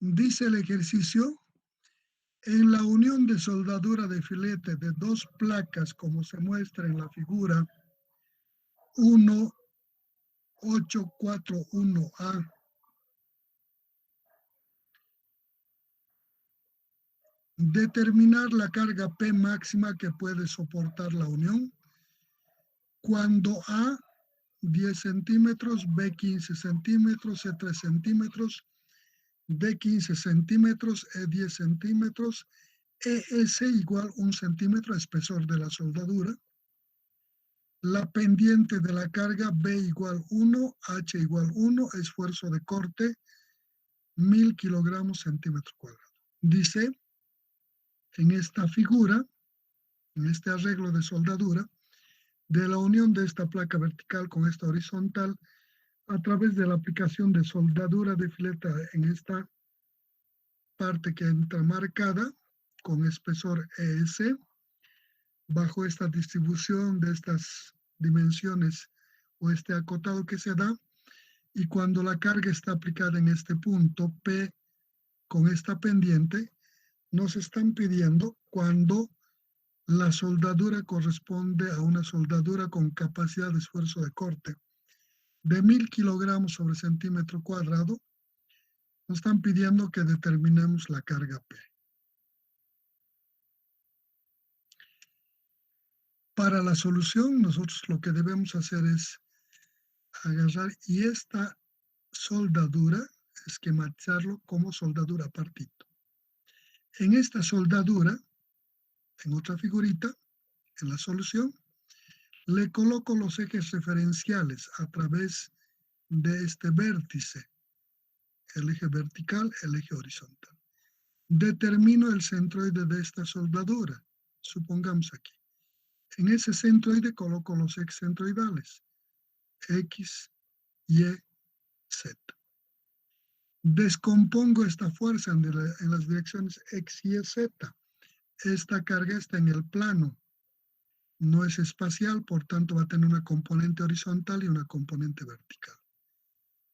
Dice el ejercicio, en la unión de soldadura de filete de dos placas, como se muestra en la figura 1841A, determinar la carga P máxima que puede soportar la unión cuando A 10 centímetros, B 15 centímetros, C 3 centímetros, D 15 centímetros, E 10 centímetros, ES igual 1 centímetro, espesor de la soldadura. La pendiente de la carga B igual 1, H igual 1, esfuerzo de corte 1000 kilogramos centímetro cuadrado. Dice en esta figura, en este arreglo de soldadura, de la unión de esta placa vertical con esta horizontal, a través de la aplicación de soldadura de fileta en esta parte que entra marcada con espesor ES, bajo esta distribución de estas dimensiones o este acotado que se da, y cuando la carga está aplicada en este punto P con esta pendiente, nos están pidiendo cuando la soldadura corresponde a una soldadura con capacidad de esfuerzo de corte de 1000 kilogramos sobre centímetro cuadrado, nos están pidiendo que determinemos la carga P. Para la solución, nosotros lo que debemos hacer es agarrar y esta soldadura, esquematizarlo como soldadura partito. En esta soldadura, en otra figurita, en la solución, le coloco los ejes referenciales a través de este vértice, el eje vertical, el eje horizontal. Determino el centroide de esta soldadura, supongamos aquí. En ese centroide coloco los ejes centroidales, X, Y, Z. Descompongo esta fuerza en las direcciones X, Y, Z. Esta carga está en el plano, no es espacial, por tanto va a tener una componente horizontal y una componente vertical.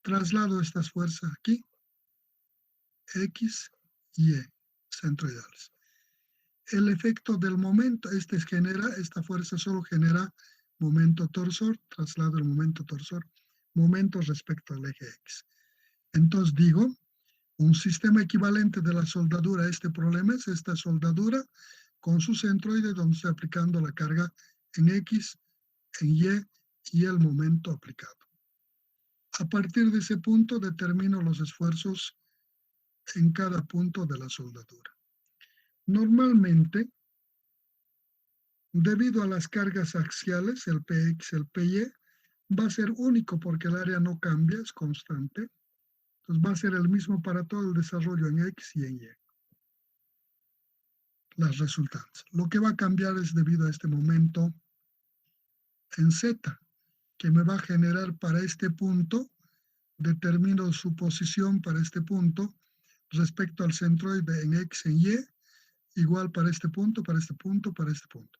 Traslado estas fuerzas aquí, X, Y, centroidales. El efecto del momento, esta fuerza solo genera momento torsor, traslado el momento torsor, momento respecto al eje X. Entonces digo, un sistema equivalente de la soldadura a este problema es esta soldadura con su centroide donde estoy aplicando la carga en X, en y el momento aplicado. A partir de ese punto determino los esfuerzos en cada punto de la soldadura. Normalmente, debido a las cargas axiales, el PX, el PY, va a ser único porque el área no cambia, es constante. Entonces va a ser el mismo para todo el desarrollo en X y en Y. Las resultantes. Lo que va a cambiar es debido a este momento en Z, que me va a generar para este punto, determino su posición para este punto respecto al centroide en X en Y, igual para este punto, para este punto, para este punto.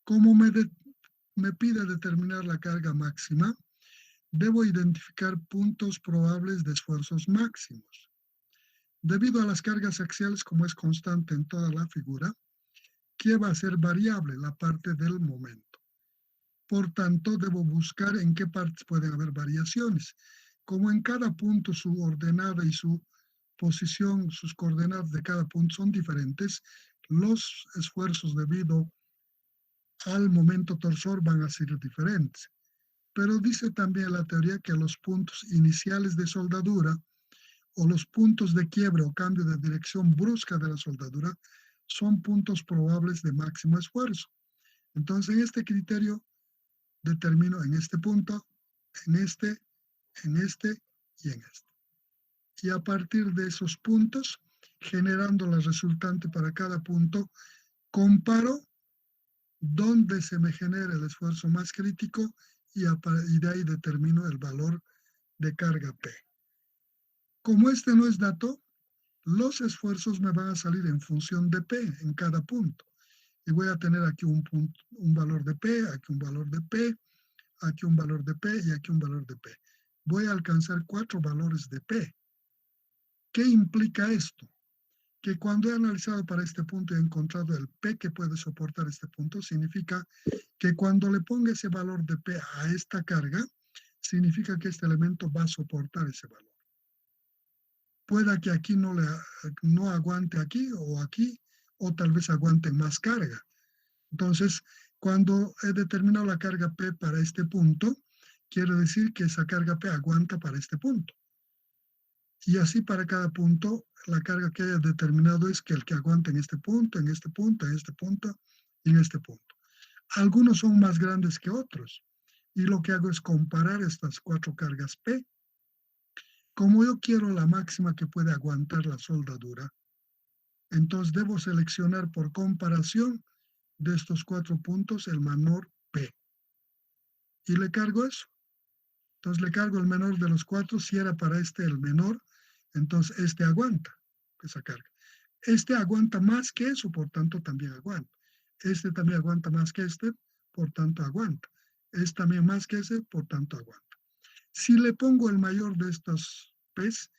Como me pide determinar la carga máxima, debo identificar puntos probables de esfuerzos máximos. Debido a las cargas axiales, como es constante en toda la figura, ¿qué va a ser variable? La parte del momento. Por tanto, debo buscar en qué partes pueden haber variaciones. Como en cada punto su ordenada y su posición, sus coordenadas de cada punto son diferentes, los esfuerzos debido al momento torsor van a ser diferentes. Pero dice también la teoría que los puntos iniciales de soldadura o los puntos de quiebre o cambio de dirección brusca de la soldadura son puntos probables de máximo esfuerzo. Entonces, en este criterio determino en este punto, en este y en este. y a partir de esos puntos, generando la resultante para cada punto, comparo dónde se me genera el esfuerzo más crítico y de ahí determino el valor de carga P. Como este no es dato, los esfuerzos me van a salir en función de P en cada punto. Y voy a tener aquí un valor de P, aquí un valor de P, aquí un valor de P y aquí un valor de P. Voy a alcanzar 4 valores de P. ¿Qué implica esto? Que cuando he analizado para este punto y he encontrado el P que puede soportar este punto, significa que cuando le ponga ese valor de P a esta carga, significa que este elemento va a soportar ese valor. Pueda que aquí no aguante aquí, o tal vez aguante más carga. Entonces, cuando he determinado la carga P para este punto, quiere decir que esa carga P aguanta para este punto. Y así para cada punto, la carga que haya determinado es que el que aguanta en este punto, en este punto, en este punto y en este punto. Algunos son más grandes que otros. Y lo que hago es comparar estas 4 cargas P. Como yo quiero la máxima que puede aguantar la soldadura, entonces debo seleccionar por comparación de estos 4 puntos el menor P. Y le cargo eso. Entonces le cargo el menor de los 4. Si era para este el menor, entonces este aguanta esa carga. Este aguanta más que eso, por tanto también aguanta. Este también aguanta más que este, por tanto aguanta. Este también más que ese, por tanto aguanta. Si le pongo el mayor de estos P's,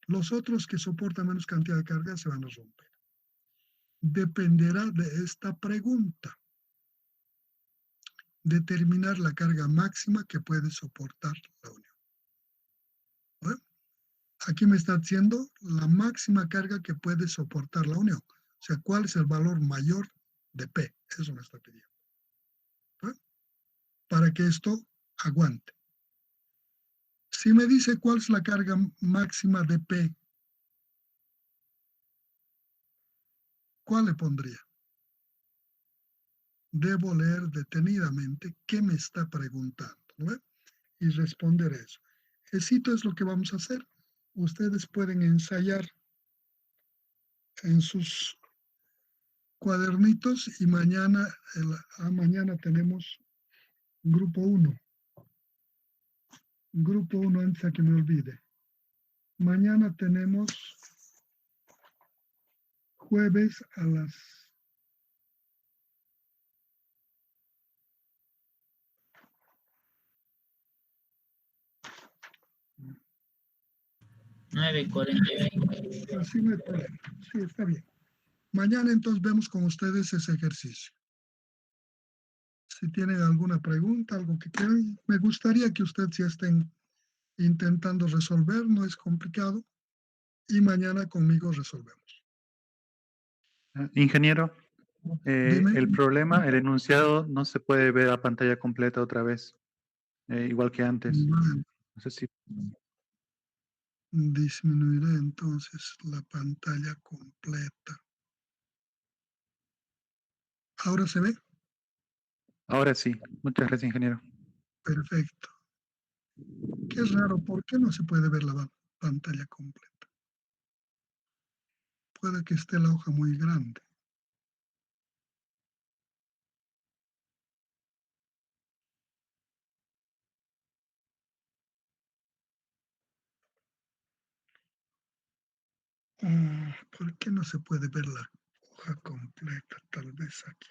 los otros que soportan menos cantidad de carga se van a romper. Dependerá de esta pregunta. Determinar la carga máxima que puede soportar la unión. ¿Bueno? Aquí me está diciendo la máxima carga que puede soportar la unión. O sea, ¿cuál es el valor mayor de P? Eso me está pidiendo. ¿Bueno? Para que esto aguante. Si me dice cuál es la carga máxima de P, ¿cuál le pondría? Debo leer detenidamente qué me está preguntando, ¿no? Y responder eso. Eso es lo que vamos a hacer. Ustedes pueden ensayar en sus cuadernitos y mañana tenemos grupo 1. Grupo 1, antes de que me olvide. Mañana tenemos jueves a las 9:45. así no hay problema. Sí, está bien. Mañana entonces vemos con ustedes ese ejercicio. Si tienen alguna pregunta, algo que quieran, me gustaría que ustedes ya estén intentando resolver, no es complicado, y mañana conmigo resolvemos. Ingeniero, Dime. el problema, el enunciado no se puede ver a pantalla completa otra vez, igual que antes. Bueno, No sé si... disminuiré entonces la pantalla completa. ¿Ahora se ve? Ahora sí. Muchas gracias, ingeniero. Perfecto. Qué raro, ¿por qué no se puede ver la pantalla completa? Puede que esté la hoja muy grande. ¿Por qué no se puede ver la hoja completa? Tal vez aquí.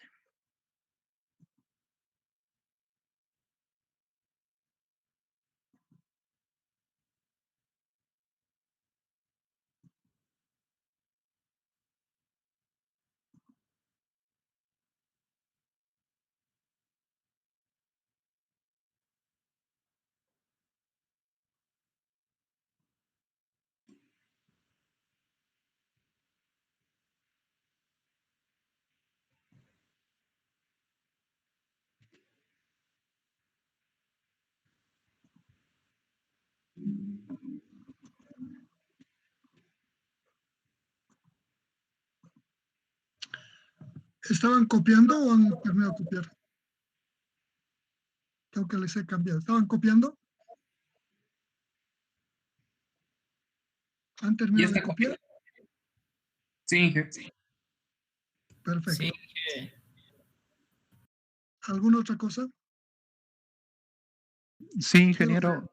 ¿Estaban copiando o han terminado de copiar? Creo que les he cambiado. ¿Estaban copiando? ¿Han ¿Y terminado de esta copiar? Sí, Inge. Perfecto. Sí, que ¿Alguna otra cosa? Sí, ingeniero.